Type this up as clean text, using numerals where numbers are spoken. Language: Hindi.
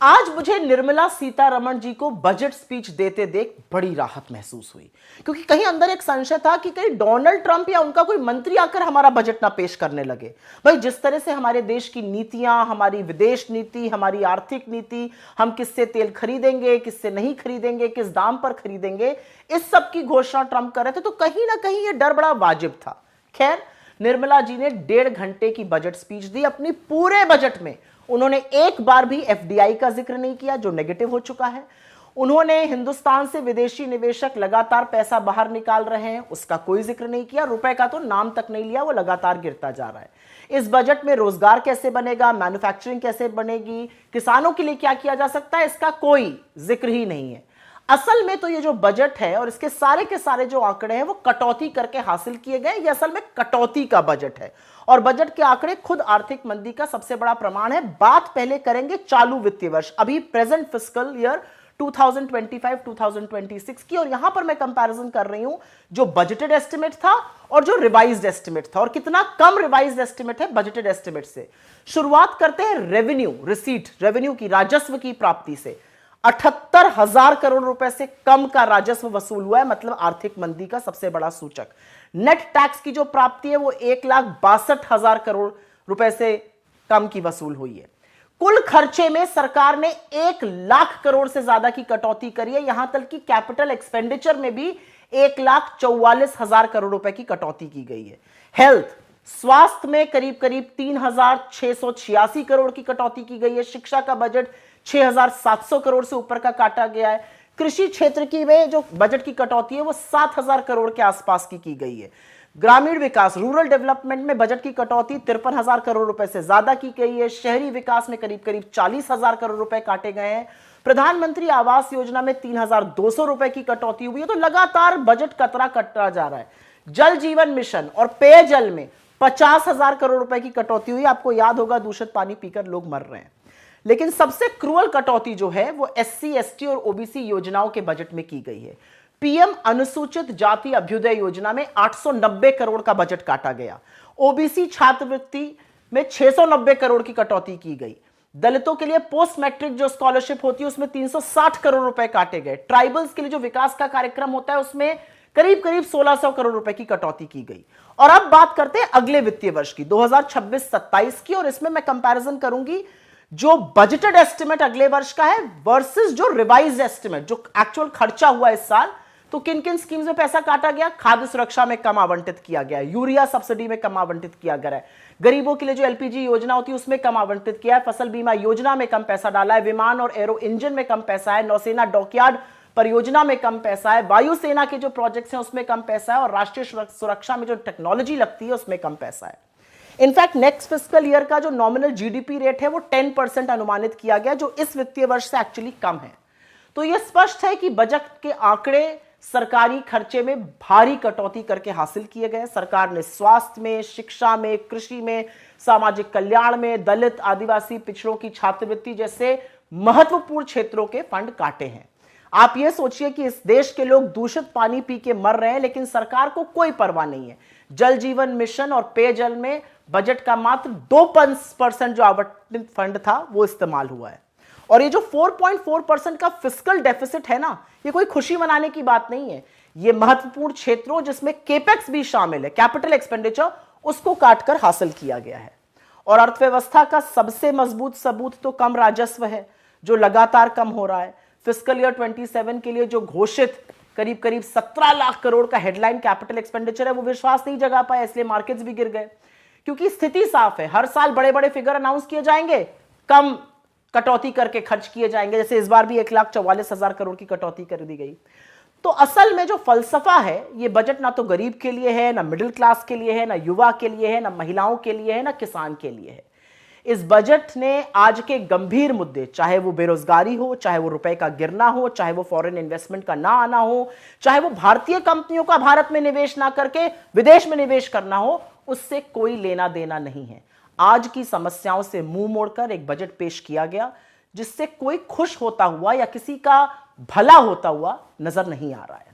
आज मुझे निर्मला सीतारमण जी को बजट स्पीच देते देख बड़ी राहत महसूस हुई, क्योंकि कहीं अंदर एक संशय था कि कहीं डोनाल्ड ट्रंप या उनका कोई मंत्री आकर हमारा बजट ना पेश करने लगे। भाई, जिस तरह से हमारे देश की नीतियां, हमारी विदेश नीति, हमारी आर्थिक नीति, हम किससे तेल खरीदेंगे, किससे नहीं खरीदेंगे, किस दाम पर खरीदेंगे, इस सब की घोषणा ट्रंप कर रहे थे, तो कहीं ना कहीं यह डर बड़ा वाजिब था। खैर, निर्मला जी ने 1.5 घंटे की बजट स्पीच दी। अपनी पूरे बजट में उन्होंने एक बार भी एफडीआई का जिक्र नहीं किया, जो नेगेटिव हो चुका है। उन्होंने हिंदुस्तान से विदेशी निवेशक लगातार पैसा बाहर निकाल रहे हैं, उसका कोई जिक्र नहीं किया। रुपए का तो नाम तक नहीं लिया, वो लगातार गिरता जा रहा है। इस बजट में रोजगार कैसे बनेगा, मैन्युफैक्चरिंग कैसे बनेगी, किसानों के लिए क्या किया जा सकता है, इसका कोई जिक्र ही नहीं है। असल में तो ये जो बजट है और इसके सारे के सारे जो आंकड़े हैं वो कटौती करके हासिल किए गए। ये असल में कटौती का बजट है और बजट के आंकड़े खुद आर्थिक मंदी का सबसे बड़ा प्रमाण है। बात पहले करेंगे चालू वित्तीय वर्ष, अभी प्रेजेंट फिस्कल ईयर 2025-2026 की, और यहां पर मैं कंपैरिजन कर रही हूं जो बजटेड एस्टिमेट था और जो रिवाइज्ड एस्टिमेट था, और कितना कम रिवाइज्ड एस्टिमेट है बजटेड एस्टिमेट से। शुरुआत करते हैं रेवेन्यू रिसीट, रेवेन्यू की, राजस्व की प्राप्ति से। 78,000 करोड़ रुपए से कम का राजस्व वसूल हुआ है, मतलब आर्थिक मंदी का सबसे बड़ा सूचक। नेट टैक्स की जो प्राप्ति है वो 1,62,000 करोड़ रुपए से कम की वसूल हुई है। कुल खर्चे में सरकार ने 1,00,000 करोड़ से ज्यादा की कटौती करी है। यहां तक कि कैपिटल एक्सपेंडिचर में भी 1,44,000 करोड़ रुपए की कटौती की गई है। हेल्थ, स्वास्थ्य में करीब करीब 3,686 करोड़ की कटौती की गई है। शिक्षा का बजट 6,700 करोड़ से ऊपर का काटा गया है। कृषि क्षेत्र की में जो बजट की कटौती है वो 7,000 करोड़ के आसपास की गई है। ग्रामीण विकास, रूरल डेवलपमेंट में बजट की कटौती 53,000 करोड़ रुपए से ज्यादा की गई है। शहरी विकास में करीब करीब 40,000 करोड़ रुपए काटे गए हैं। प्रधानमंत्री आवास योजना में 3,200 रुपए की कटौती हुई है। तो लगातार बजट कटता जा रहा है। जल जीवन मिशन और पेयजल में 50,000 करोड़ रुपए की कटौती हुई। आपको याद होगा, दूषित पानी पीकर लोग मर रहे हैं। लेकिन सबसे क्रूअल कटौती जो है वो एससी, एसटी और ओबीसी योजनाओं के बजट में की गई है। पीएम अनुसूचित जाति अभ्युदय योजना में 890 करोड़ का बजट काटा गया। ओबीसी छात्रवृत्ति में 690 करोड़ की कटौती की गई। दलितों के लिए पोस्ट मैट्रिक जो स्कॉलरशिप होती है उसमें 360 करोड़ रुपए काटे गए। ट्राइबल्स के लिए जो विकास का कार्यक्रम होता है उसमें करीब करीब 1,600 करोड़ रुपए की कटौती की गई। और अब बात करते हैं अगले वित्तीय वर्ष की, 2026-27 की, और इसमें मैं कंपैरिजन करूंगी जो बजटेड एस्टिमेट अगले वर्ष का है वर्सेस जो रिवाइज्ड एस्टिमेट, जो एक्चुअल खर्चा हुआ इस साल। तो किन किन स्कीम्स में पैसा काटा गया? खाद्य सुरक्षा में कम आवंटित किया गया है, यूरिया सब्सिडी में कम आवंटित किया गया है, गरीबों के लिए जो एलपीजी योजना होती है उसमें कम आवंटित किया है, फसल बीमा योजना में कम पैसा डाला है, विमान और एरो इंजन में कम पैसा है, नौसेना डॉकयार्ड परियोजना में कम पैसा है, वायुसेना के जो प्रोजेक्ट्स हैं उसमें कम पैसा है, और राष्ट्रीय सुरक्षा में जो टेक्नोलॉजी लगती है उसमें कम पैसा है। इनफैक्ट नेक्स्ट फिस्कल ईयर का जो नॉमिनल जीडीपी रेट है वो 10% अनुमानित किया गया, जो इस वित्तीय वर्ष से एक्चुअली कम है। तो यह स्पष्ट है कि बजट के आंकड़े सरकारी खर्चे में भारी कटौती करके हासिल किए गए। सरकार ने स्वास्थ्य में, शिक्षा में, कृषि में, सामाजिक कल्याण में, दलित, आदिवासी पिछड़ों की छात्रवृत्ति जैसे महत्वपूर्ण क्षेत्रों के फंड काटे हैं। आप ये सोचिए कि इस देश के लोग दूषित पानी पी के मर रहे हैं, लेकिन सरकार को कोई परवाह नहीं है। जल जीवन मिशन और पेयजल में बजट का मात्र 2% जो आवंटित फंड था वो इस्तेमाल हुआ है। और ये जो 4.4% का फिस्कल डेफिसिट है ना, ये कोई खुशी मनाने की बात नहीं है। ये महत्वपूर्ण क्षेत्रों जिसमें केपेक्स भी शामिल है, कैपिटल एक्सपेंडिचर, उसको काटकर हासिल किया गया है। और अर्थव्यवस्था का सबसे मजबूत सबूत तो कम राजस्व है, जो लगातार कम हो रहा है। फिस्कल ईयर 27 के लिए जो घोषित करीब करीब 17 लाख करोड़ का हेडलाइन कैपिटल एक्सपेंडिचर है वो विश्वास नहीं जगा पाया, इसलिए मार्केट्स भी गिर गए। क्योंकि स्थिति साफ है, हर साल बड़े बड़े फिगर अनाउंस किए जाएंगे, कम कटौती करके खर्च किए जाएंगे। जैसे इस बार भी 1,44,000 करोड़ की कटौती कर दी गई। तो असल में जो फलसफा है, ये बजट ना तो गरीब के लिए है, ना मिडिल क्लास के लिए है, ना युवा के लिए है, ना महिलाओं के लिए है, ना किसान के लिए है। इस बजट ने आज के गंभीर मुद्दे, चाहे वो बेरोजगारी हो, चाहे वो रुपए का गिरना हो, चाहे वो फॉरेन इन्वेस्टमेंट का ना आना हो, चाहे वो भारतीय कंपनियों का भारत में निवेश ना करके विदेश में निवेश करना हो, उससे कोई लेना देना नहीं है। आज की समस्याओं से मुंह मोड़कर एक बजट पेश किया गया जिससे कोई खुश होता हुआ या किसी का भला होता हुआ नजर नहीं आ रहा है।